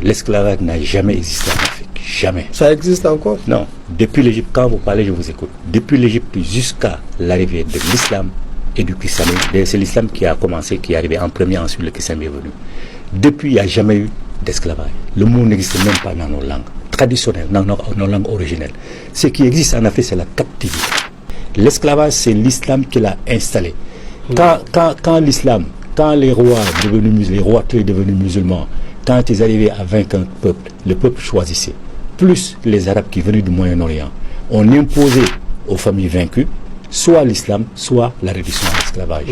l'esclavage n'a jamais existé en Afrique. Jamais. Ça existe encore? Non. Depuis l'Égypte, quand vous parlez, je vous écoute. Depuis l'Égypte jusqu'à l'arrivée de l'islam et du christianisme, c'est l'islam qui a commencé, qui est arrivé en premier, ensuite le christianisme est venu. Depuis, il n'y a jamais eu d'esclavage. Le mot n'existe même pas dans nos langues traditionnelles, dans nos langues originelles. Ce qui existe en Afrique, c'est la captivité. L'esclavage, c'est l'islam qui l'a installé. Quand l'islam, quand les rois devenus musulmans, quand ils arrivaient à vaincre un peuple, le peuple choisissait. Plus les Arabes qui venaient du Moyen-Orient, on imposait aux familles vaincues soit l'islam, soit la réduction à l'esclavage.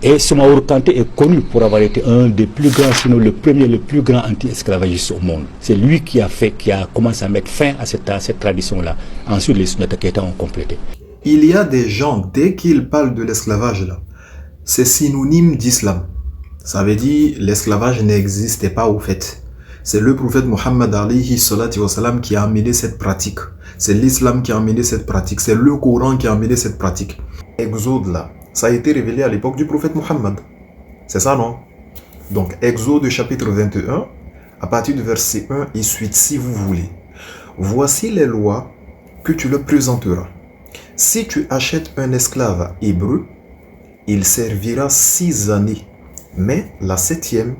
Et Soumaoro Kanté est connu pour avoir été un des plus grands, sinon le premier, le plus grand anti-esclavagiste au monde. C'est lui qui a commencé à mettre fin à cette tradition-là. Ensuite, les Sunnata Keita ont complété. Il y a des gens, dès qu'ils parlent de l'esclavage là, c'est synonyme d'islam. Ça veut dire l'esclavage n'existait pas au fait. C'est le prophète Mohammed alayhi salatu wa salam qui a amené cette pratique. C'est l'islam qui a amené cette pratique. C'est le Coran qui a amené cette pratique. Exode là, ça a été révélé à l'époque du prophète Mohammed. C'est ça, non? Donc, Exode chapitre 21, à partir du verset 1 et suite, si vous voulez. Voici les lois que tu leur présenteras. Si tu achètes un esclave hébreu, il servira 6 années. Mais la 7e,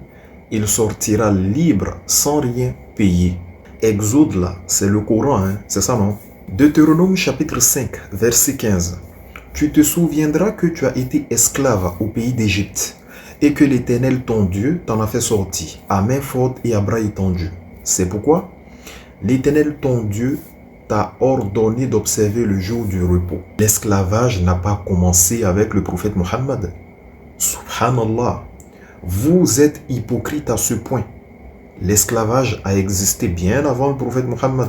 il sortira libre sans rien payer. Exode là, c'est le Coran, hein? C'est ça, non? Deutéronome chapitre 5, verset 15. Tu te souviendras que tu as été esclave au pays d'Égypte et que l'Éternel ton Dieu t'en a fait sortir à main forte et à bras étendus. C'est pourquoi l'Éternel ton Dieu t'a ordonné d'observer le jour du repos. L'esclavage n'a pas commencé avec le prophète Mohammed. Subhanallah. Vous êtes hypocrite à ce point. L'esclavage a existé bien avant le prophète Mohammed.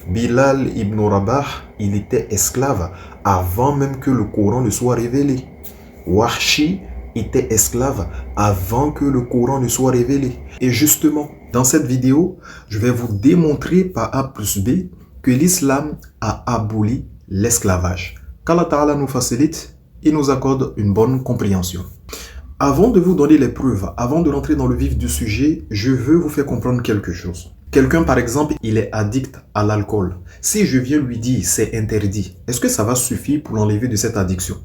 Bilal ibn Rabah, il était esclave avant même que le Coran ne soit révélé. Wahshi était esclave avant que le Coran ne soit révélé. Et justement, dans cette vidéo, je vais vous démontrer par A plus B que l'islam a aboli l'esclavage. Qu'Allah Ta'ala nous facilite et nous accorde une bonne compréhension. Avant de vous donner les preuves, avant de rentrer dans le vif du sujet, je veux vous faire comprendre quelque chose. Quelqu'un, par exemple, il est addict à l'alcool. Si je viens lui dire c'est interdit, est-ce que ça va suffire pour l'enlever de cette addiction?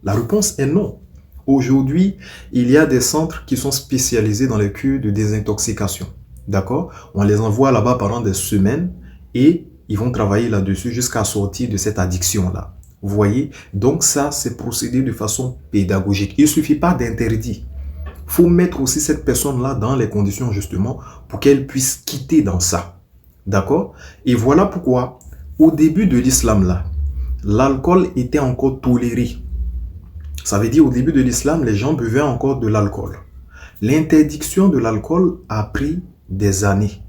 La réponse est non. Aujourd'hui, il y a des centres qui sont spécialisés dans les cures de désintoxication. D'accord? On les envoie là-bas pendant des semaines et ils vont travailler là-dessus jusqu'à sortir de cette addiction-là. Vous voyez? Donc ça, c'est procédé de façon pédagogique. Il ne suffit pas d'interdit. Il faut mettre aussi cette personne-là dans les conditions justement pour qu'elle puisse quitter dans ça. D'accord? Et voilà pourquoi, au début de l'islam là, l'alcool était encore toléré. Ça veut dire au début de l'islam, les gens buvaient encore de l'alcool. L'interdiction de l'alcool a pris des années.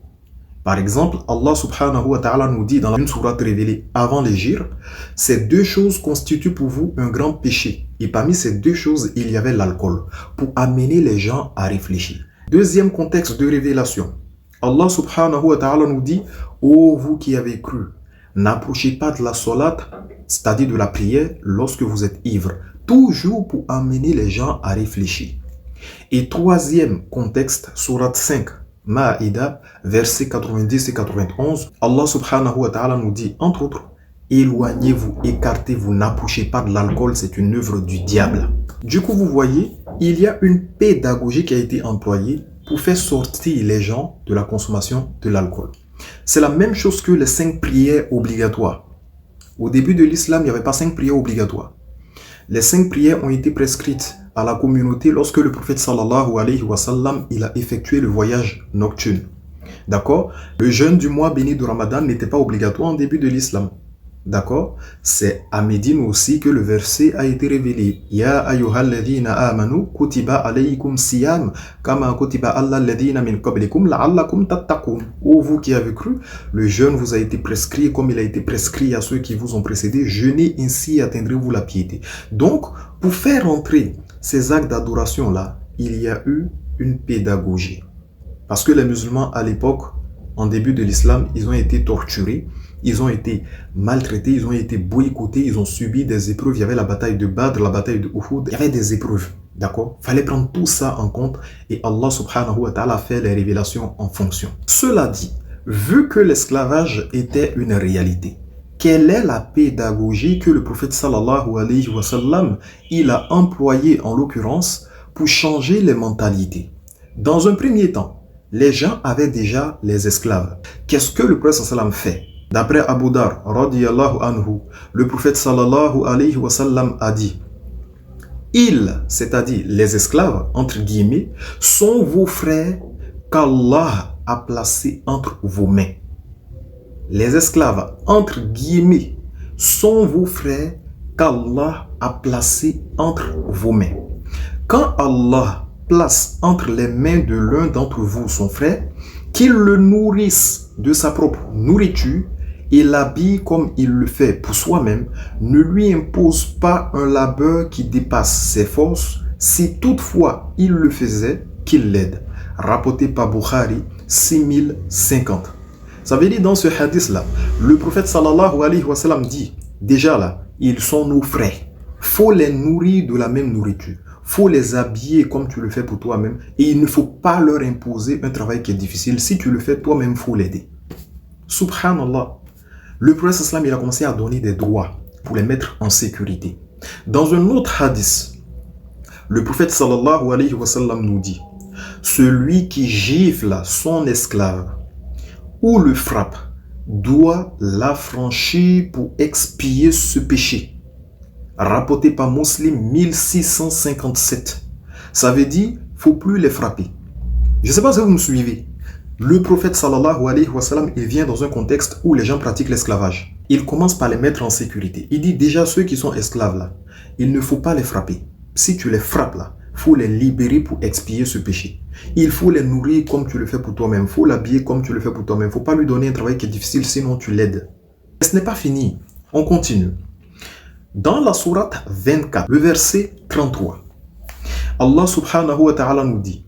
Par exemple, Allah subhanahu wa ta'ala nous dit dans une sourate révélée avant l'Hégire, ces deux choses constituent pour vous un grand péché. Et parmi ces deux choses, il y avait l'alcool, pour amener les gens à réfléchir. Deuxième contexte de révélation. Allah subhanahu wa ta'ala nous dit, ô vous qui avez cru, n'approchez pas de la salat, c'est-à-dire de la prière, lorsque vous êtes ivre. Toujours pour amener les gens à réfléchir. Et troisième contexte, sourate 5, Maïda, versets 90 et 91, Allah subhanahu wa ta'ala nous dit, entre autres, éloignez-vous, écartez-vous, n'approchez pas de l'alcool, c'est une œuvre du diable. Du coup, vous voyez, il y a une pédagogie qui a été employée pour faire sortir les gens de la consommation de l'alcool. C'est la même chose que les 5 prières obligatoires. Au début de l'islam, il n'y avait pas 5 prières obligatoires. Les 5 prières ont été prescrites à la communauté lorsque le prophète sallallahu alayhi wa sallam il a effectué le voyage nocturne. D'accord? Le jeûne du mois béni de Ramadan n'était pas obligatoire en début de l'islam. D'accord? C'est à Médine aussi que le verset a été révélé. Ya ayyuhalladhina amanu kutiba alaykum siyam kama kutiba alladhina min qablikum la'allakum tattaqun. Ô vous qui avez cru, le jeûne vous a été prescrit comme il a été prescrit à ceux qui vous ont précédés. Jeûnez, ainsi atteindrez-vous la piété. Donc, pour faire entrer ces actes d'adoration là, il y a eu une pédagogie. Parce que les musulmans à l'époque, en début de l'islam, ils ont été torturés. Ils ont été maltraités, ils ont été boycottés, ils ont subi des épreuves. Il y avait la bataille de Badr, la bataille de Uhud. Il y avait des épreuves. D'accord? Fallait prendre tout ça en compte et Allah subhanahu wa ta'ala fait les révélations en fonction. Cela dit, vu que l'esclavage était une réalité, quelle est la pédagogie que le prophète sallallahu alayhi wa sallam il a employée en l'occurrence pour changer les mentalités? Dans un premier temps, les gens avaient déjà les esclaves. Qu'est-ce que le prophète sallallahu fait? D'après Abu Dar, radiyallahu anhu, le prophète sallallahu alayhi wa sallam a dit: ils, c'est-à-dire les esclaves, entre guillemets, sont vos frères qu'Allah a placés entre vos mains. Les esclaves, entre guillemets, sont vos frères qu'Allah a placés entre vos mains. Quand Allah place entre les mains de l'un d'entre vous son frère, qu'il le nourrisse de sa propre nourriture et l'habille comme il le fait pour soi-même, ne lui impose pas un labeur qui dépasse ses forces, si toutefois il le faisait, qu'il l'aide. Rapporté par Bukhari, 6050. Ça veut dire dans ce hadith-là, le prophète sallallahu alayhi wa sallam dit, déjà là, ils sont nos frères. Faut les nourrir de la même nourriture. Faut les habiller comme tu le fais pour toi-même. Et il ne faut pas leur imposer un travail qui est difficile. Si tu le fais toi-même, faut l'aider. Subhanallah. Le prophète sallam, il a commencé à donner des droits pour les mettre en sécurité. Dans un autre hadith, le prophète sallallahu alayhi wa sallam nous dit, celui qui gifle son esclave ou le frappe doit l'affranchir pour expier ce péché. Rapporté par Muslim 1657. Ça veut dire, faut plus les frapper. Je ne sais pas si vous me suivez. Le prophète sallallahu alayhi wa sallam, il vient dans un contexte où les gens pratiquent l'esclavage. Il commence par les mettre en sécurité. Il dit déjà ceux qui sont esclaves là, il ne faut pas les frapper. Si tu les frappes là, il faut les libérer pour expier ce péché. Il faut les nourrir comme tu le fais pour toi-même. Il faut l'habiller comme tu le fais pour toi-même. Il ne faut pas lui donner un travail qui est difficile, sinon tu l'aides. Mais ce n'est pas fini. On continue. Dans la sourate 24, le verset 33, Allah subhanahu wa ta'ala nous dit: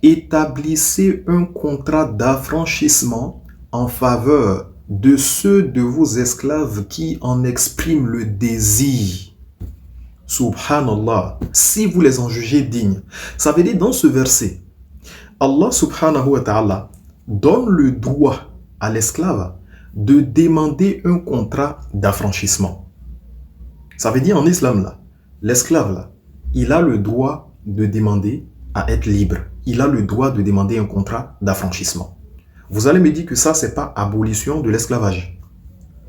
établissez un contrat d'affranchissement en faveur de ceux de vos esclaves qui en expriment le désir. Subhanallah, si vous les en jugez dignes. Ça veut dire dans ce verset, Allah subhanahu wa ta'ala donne le droit à l'esclave de demander un contrat d'affranchissement. Ça veut dire en islam là, l'esclave là, il a le droit de demander à être libre. Il a le droit de demander un contrat d'affranchissement. Vous allez me dire que ça, c'est pas abolition de l'esclavage.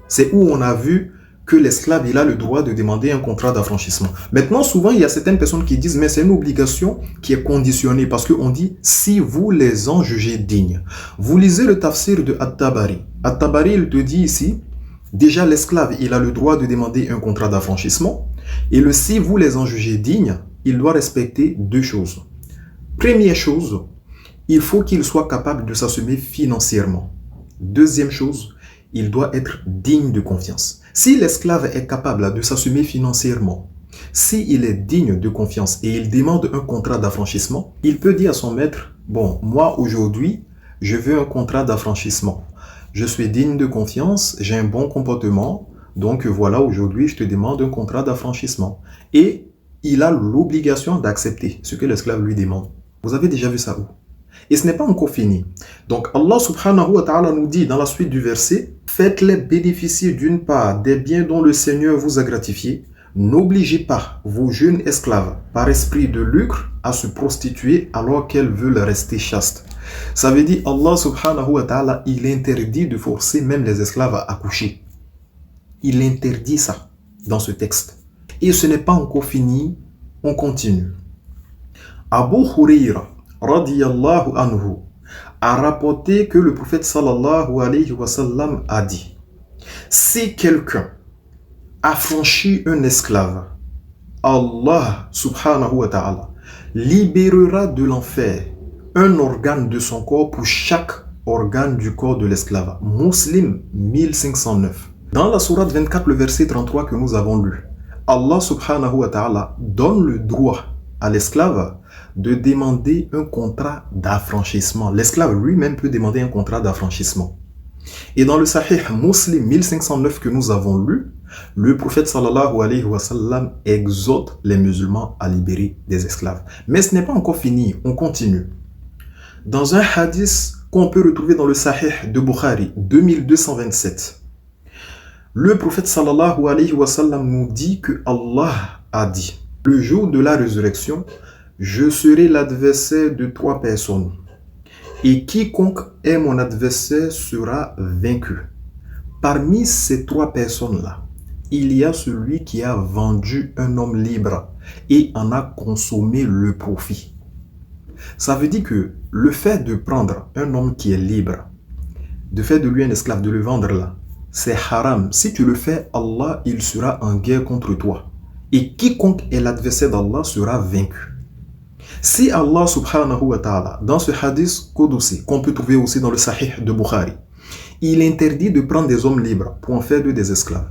C'est où on a vu que l'esclave, il a le droit de demander un contrat d'affranchissement. Maintenant, souvent, il y a certaines personnes qui disent, mais c'est une obligation qui est conditionnée parce qu'on dit, si vous les en jugez dignes. Vous lisez le tafsir de At-Tabari. At-Tabari, il te dit ici, déjà l'esclave, il a le droit de demander un contrat d'affranchissement. Et le si vous les en jugez dignes, il doit respecter deux choses. Première chose, il faut qu'il soit capable de s'assumer financièrement. Deuxième chose, il doit être digne de confiance. Si l'esclave est capable de s'assumer financièrement, s'il est digne de confiance et il demande un contrat d'affranchissement, il peut dire à son maître, bon, moi aujourd'hui, je veux un contrat d'affranchissement. Je suis digne de confiance, j'ai un bon comportement, donc voilà, aujourd'hui, je te demande un contrat d'affranchissement. Et il a l'obligation d'accepter ce que l'esclave lui demande. Vous avez déjà vu ça où? Et ce n'est pas encore fini. Donc Allah subhanahu wa ta'ala nous dit dans la suite du verset, faites-les bénéficier d'une part des biens dont le Seigneur vous a gratifié. N'obligez pas vos jeunes esclaves par esprit de lucre à se prostituer alors qu'elles veulent rester chastes. Ça veut dire Allah subhanahu wa ta'ala, il interdit de forcer même les esclaves à accoucher. Il interdit ça dans ce texte. Et ce n'est pas encore fini, on continue. Abu Hurayra radiyallahu anhu a rapporté que le prophète sallallahu alayhi wa sallam a dit: si quelqu'un affranchit un esclave, Allah subhanahu wa ta'ala libérera de l'enfer un organe de son corps pour chaque organe du corps de l'esclave. Muslim 1509. Dans la sourate 24, le verset 33 que nous avons lu, Allah subhanahu wa ta'ala donne le droit à l'esclave de demander un contrat d'affranchissement. L'esclave lui-même peut demander un contrat d'affranchissement. Et dans le Sahih Muslim 1509 que nous avons lu, Le prophète sallallahu alayhi wa sallam exhorte les musulmans à libérer des esclaves. Mais ce n'est pas encore fini, on continue. Dans un hadith qu'on peut retrouver dans le Sahih de Bukhari, 2227, le prophète sallallahu alayhi wa sallam nous dit que Allah a dit: le jour de la résurrection, je serai l'adversaire de 3 personnes. Et quiconque est mon adversaire sera vaincu. Parmi ces 3 personnes-là, il y a celui qui a vendu un homme libre et en a consommé le profit. Ça veut dire que le fait de prendre un homme qui est libre, de faire de lui un esclave, de le vendre là, c'est haram. Si tu le fais, Allah, il sera en guerre contre toi. Et quiconque est l'adversaire d'Allah sera vaincu. Si Allah subhanahu wa ta'ala, dans ce hadith Qudsi, qu'on peut trouver aussi dans le Sahih de Bukhari, il interdit de prendre des hommes libres pour en faire d'eux des esclaves.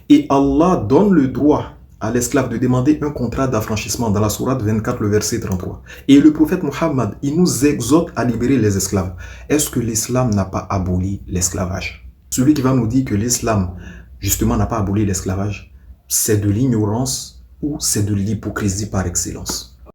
Et Allah donne le droit à l'esclave de demander un contrat d'affranchissement dans la sourate 24, le verset 33. Et le prophète Muhammad, il nous exhorte à libérer les esclaves. Est-ce que l'islam n'a pas aboli l'esclavage? Celui qui va nous dire que l'islam, justement, n'a pas aboli l'esclavage, c'est de l'ignorance ou c'est de l'hypocrisie par excellence.